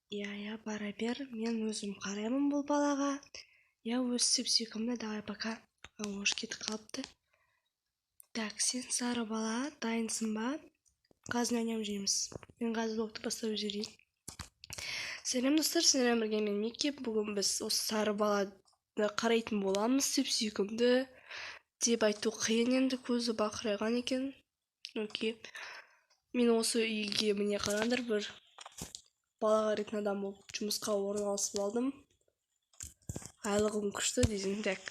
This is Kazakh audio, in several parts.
Иә, бара бер, мен өзім қараймын бұл балаға. Я өсіп сүйкімді, давай пока. Ош кетіп қалыпты. Так, сен сары бала, дайынсың ба? Қазір ойнап жүрміз. Мен қазір блогты бастап жіберейін. Сәлем достар, сіздермен бірге мен Микки. Бүгін біз осы сары баланы қарайтын боламыз, сүйкімді деп айту қиын, енді көзі бақырайған екен. Окей. Мен осы үйге міне қараңдар, бір бала қарайтын адам болып жұмысқа орналасып алдым. Айлығым күшті дейсің. Так,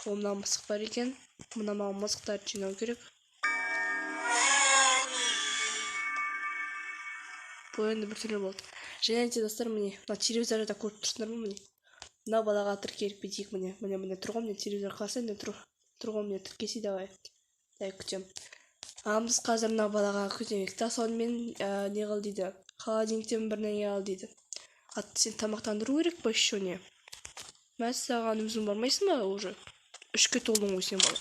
қолымда мысық бар екен. Мына маған мысықтарды жинау керек. Бұл енді бір түрлі болды. Және де достар, міне мына телевизорда көріп тұрсыңдар ма? Міне мына балаға тіркеліп кетейік. Міне тұрғым, міне телевизор қалса, міне тұрғым, міне тіркесе, давай. Так, күтем. Біз қазір мына балаға күтемек. Та сонымен не қыл дейді, холодильниктен бір нәрсе ал дейді. Сен тамақтандыру керек па еще не? Мәссаған, өзің бармайсың ба уже? 3-ке толдың ғой сен бала.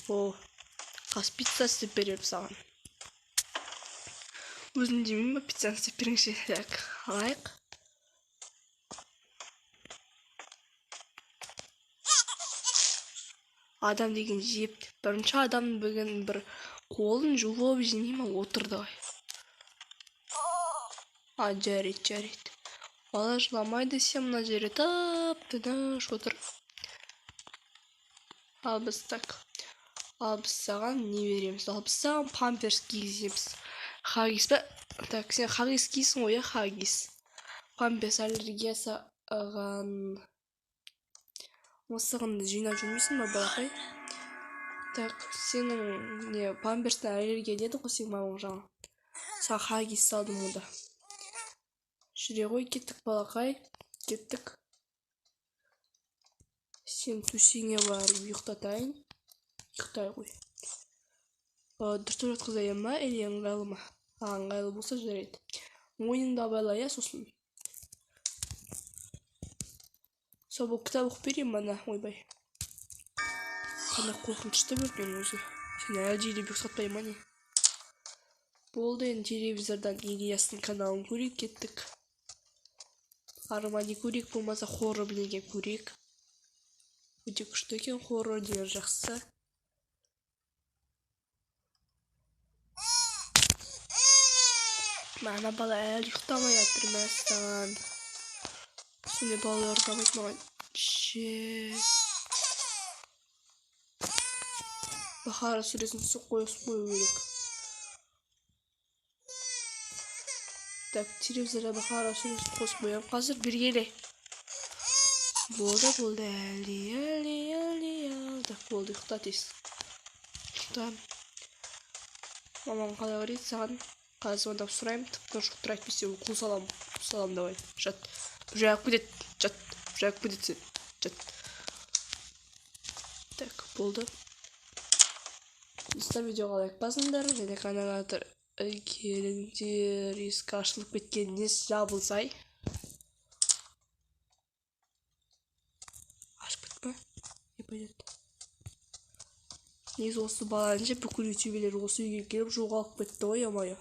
О, қас пицца істеп берем саған. Өзің демейм ба, пиццаны істеп беріңші. Так, алайық. Адам деген жеп. Бірінші адамның бүгін бір қолын жуып жемей ма отырды. Жарайды. Бала жыламайды, сен мына жерде тып-тыныш отыр. Ал біз саған не береміз? Ал біз саған памперс кигіземіз. Хаггис па? Так, сен хаггис кисің ғой, хаггис. Памперс аллергиясы аған. Мысығынды жинап жүрмейсің ба, балақай? Так, сенің не памперстен аллергия деді ғой сен маған жаңа. Саған хаггис салдым онда. Жүре ғой, кеттік балақай. Кеттік. Сен төсеңе барып ұйықтатайын. Ұйықтай ғой. Дұрыс жатқызайын ма, әлі ыңғайлы ма? Ыңғайлы болса жарайды. Мойныңды абайла, сосын. Сол бұл кітап оқып берейін мана, ойбай. Қандай қорқынышты көрген өзі. Сен әлде деп ұйықтатпай ма не? Болды, енді телевизордан Ильястың каналын көрейік, кеттік. Армани көрейік, болмаса хоррор білеген көрейік. Өте күшті екен, хоррор деген жақсы. Мана бала әлі ұйықтамай жатыр, мәссаған. Сондай балалар ұйықтамайды маған. Бахара сүресін қойып керек. Так, телевизорда Бахара сүресін қосып қоямын. Қазір бергеле. Болды, әлі. Так, болды, ұйықта тез. Ұйықта. Мамам қалай қарайды саған? Қазір звондап сұраймын, тып-тыныш отырып айтпесе, қол салам, давай. Жат. Жайып кетет. Так, болды. Инста видеоға лайк басыңдар, және каналға келіңдер, ескі ашылып кеткеніне жабылсай. Ашып кетпе? Не пойдет? Негізі осы баланы жеп, бүкіл ютуберлер осы үйге келіп жоғалып кетті ғой, амайы.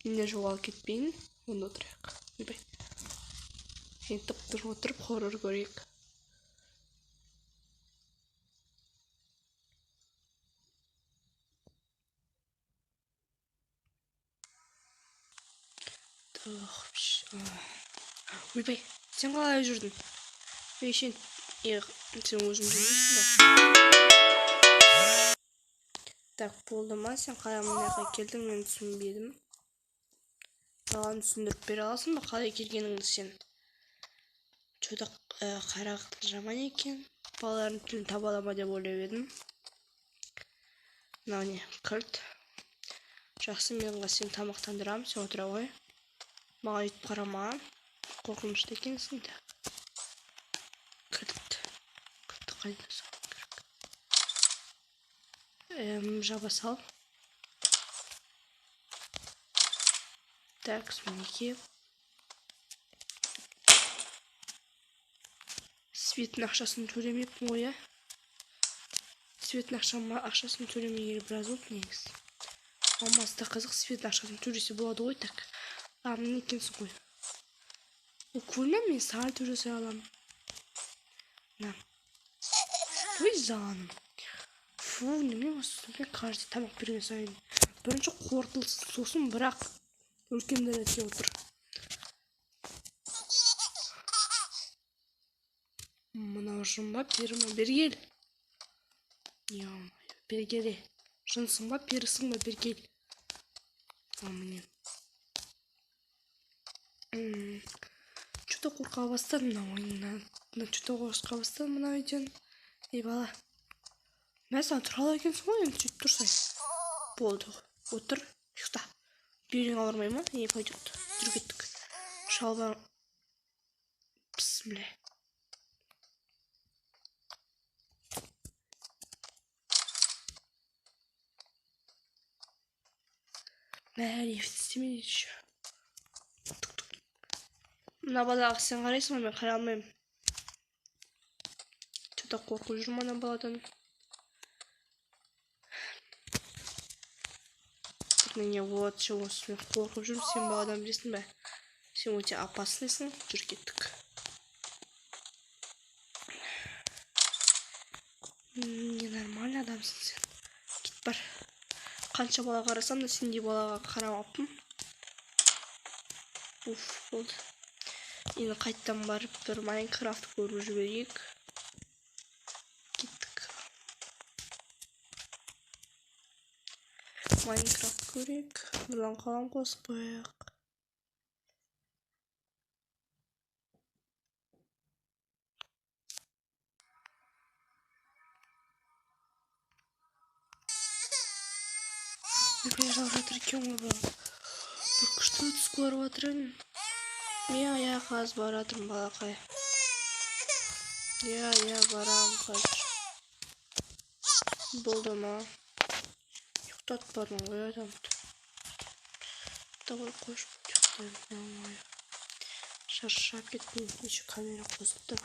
Мен де жоғалып кетпейін, онда отырайық. Ойбай. Мен тып-тыныш отырып хоррор көрейік. Ойбай, сен қалай жүрдің? Сен өзің жүрмейсің ба? Так, болды ма? Сен қалай мұнайға келдің, мен түсінбедім. Маған түсіндіріп бере аласың ба? Қалай келгеніңді сен? Чөйді қарақтың жаман екен. Балалардың тілін таба алама деп ойлап едім. Мынау не? Кілт. Жақсы, мен сені тамақтандырам, сен отыра ғой. Маған үйтіп қарама. Қорқынышты екенсің да. Кілтті қайда салу керек? Жаба сал. Так, мінеке. Светтің ақшасын төлемеппін ғой, ә? Светтің ақшасын төлемегелі біраз болды негіз. Алмасты қызық, светтің ақшасын төлесе болады ғой, так. Міне екенсің ғой. Укольно мен сальто жасай аламын. На. Ой, жаным. Фу, неме осымен каждый тамақ берген сайын. Бірінші қорытылсын, сосын бірақ үлкендер ете отыр. Мынау жынба періма бергел. Бергеле. Жынсың ба, перісің ба, бергел. Міне. Что-то қорқа бастадым мына ойыннан. Что-то қорқа бастадым мына үйден. Ей бала. Мен саған тұра ала екенсің ғой, енді сөйтіп тұрсай. Болды. Отыр. Ұйықта. Белің ауырмай ма? Пойдет. Жүр кеттік. Шалбар. Бісміллә. Лифт істемейді еще. Мына балаға сен қарайсың ба, мен қарай алмаймын. Что-то қорқып жүрмін ана баладан. Міне вот чего мен қорқып жүрмін, сен баладан білесің бе? Сен өте опаслысың. Жүр кеттік. Ненормальный адамсың сен. Кет бар. Қанша бала қарасам да сендей балаға қарамаппын. Уф, болды. Енді қайттан барып бір Майнкрафт көріп жіберейік. Кеттік. Майнкрафт көрейік. Бұдан қалам қосып қояйық. Өкілі жау жатыр екен ғой бұл. Бір күшті өтіс көріп отырын. Мен аяқ аз баратырмын балақай. Барам қазір. Болды ма? Ұйықтат бармын ғой адамды. Давай қойшы бұлтықтарын. Шаршап кеттім. Еще камера қосып тұр.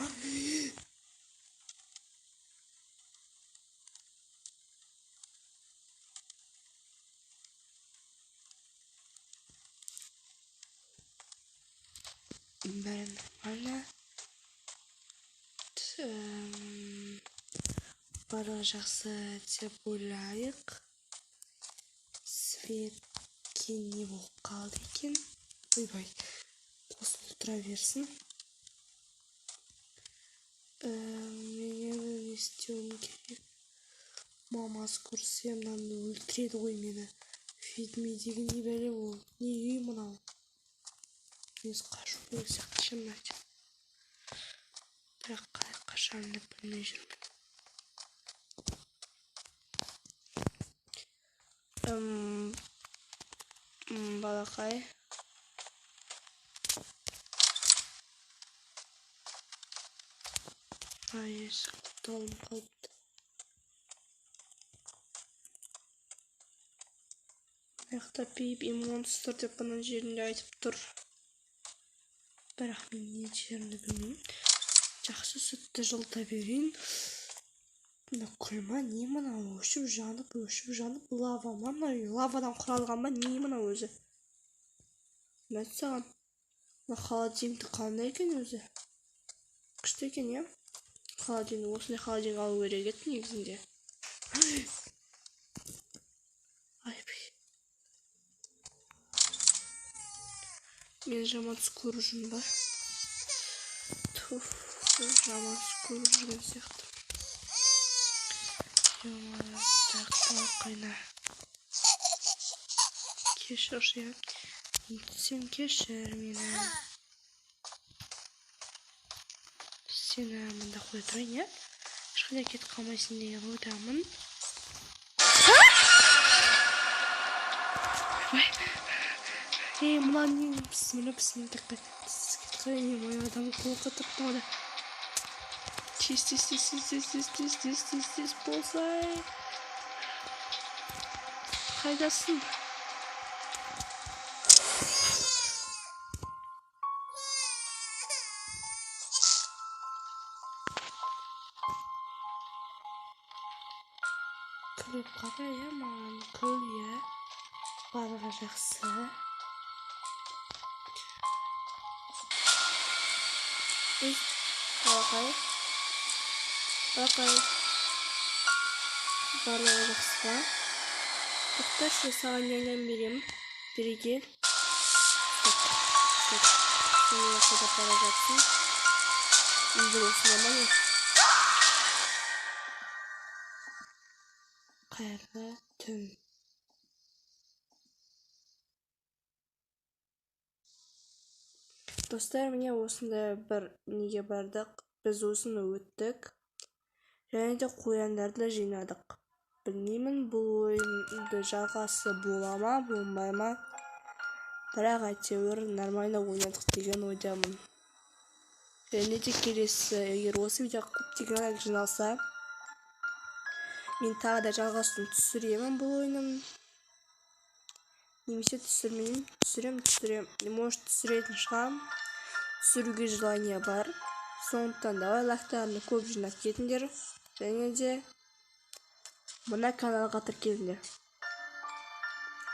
Бәрі нормально. Барлығы жақсы деп ойлайық. Светке не болып қалды екен. Ойбай, қосылып тұра берсін. Мен не істеуім керек? Мамасы көрсе мынаны өлтіреді ғой мені. Фитми деген не бәле ол? Не үй мынау? Несі қашу керек сияқты шамын айтып. Бірақ қашанды білмей жүрмін. Балақай. Есік құпталым қалыпты. Аяқта пейіп монстр деп бұның жерінде айтып тұр. Бірақ мен не жерімді білмеймін. Жақсы сүтті жылта берейін. Күлма не мына өшіп жанып лава ма? Лавадан құралған ба? Не мына өзі? Мен саған. Холодильникті қандай екен өзі? Күшті екен, я? Холодильник, осындай холодильник алу керек еді негізінде. Айбай. Мен жаман түс көріп жүрмін ба? Туф, жаман түс көріп жүрген сияқты. Так, балақайна. Кешір, я. Сен кешір мені. Сені мында қоя тұрайын, я? Ешқайда кетіп қалмайсың деген ойдамын. Мына не? Бісміллә тақпай. Кетқай, мой адам қорқытып қалды. Тез болсай. Қайдасың? Күліп қара, я, маған күл, я. Барлығы жақсы. Балақай. Барлығы жақсы ба? Тоқташы, саған ням берем. Береге. Сен қайда бара жатсың? Үйде болсын, аман ма? Қайырлы түн. Достар, міне осындай бір неге бардық. Біз осыны өттік. Және де қояндарды да жинадық. Білмеймін, бұл ойынды жалғасы бола ма, болмай ма. Бірақ әйтеуір нормально ойнадық деген ойдамын. Және де келесі, егер осы видеоға көптеген лайк жиналса, мен тағы да жалғасын түсіремін бұл ойынын. Немесе түсірмеймін. Түсірем. Может, түсіретін шығам. Түсіруге желание бар. Сондықтан давай лайктарыңды көп жинап кетіңдер. Және де мына каналға тіркеліңдер.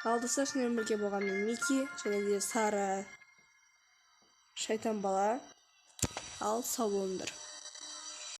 Ал достар, сіздермен бірге болған мен Мики, және де Сара шайтан бала. Ал сау болыңдар.